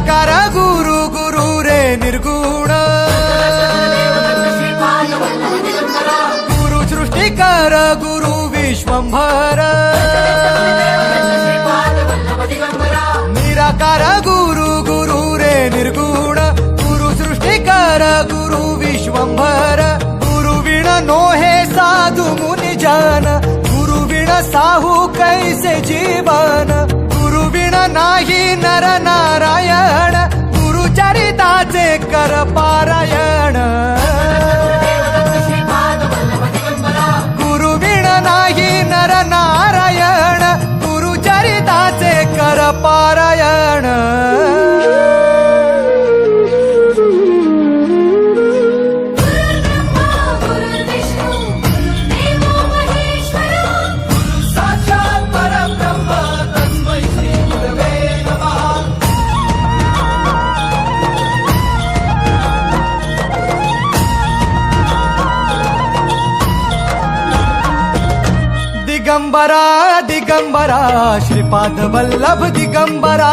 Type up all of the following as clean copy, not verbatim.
निराकार गुरु गुरु रे निर्गुण गुरु सृष्टिकर गुरु विश्वंभर निराकार गुरु गुरु रे निर्गुण गुरु सृष्टिकर गुरु विश्वंभर गुरु विण नोहे साधु मुनि जन गुरु विण साहू कैसे जीवन गुरु विण नाही नर नारायण गुरु चरिताचे कर पारायण गुरु विण नाही नर नारायण गुरु चरिताचे कर पारायण दिगंबरा दिगंबरा श्रीपाद वल्लभ दिगंबरा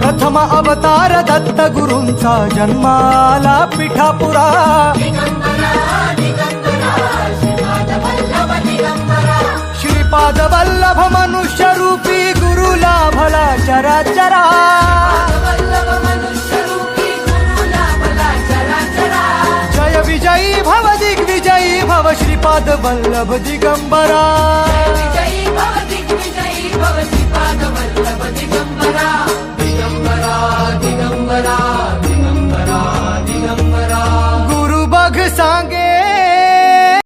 प्रथम अवतार दत्त गुरूंचा जन्माला पिठापुरा श्रीपाद वल्लभ मनुष्य रूपी गुरु लाभला चराचरा जय विजयी भव दिग्विजयी भव श्रीपाद वल्लभ दिगंबरा जय विजयी भव दिग्विजयी भव श्रीपाद वल्लभ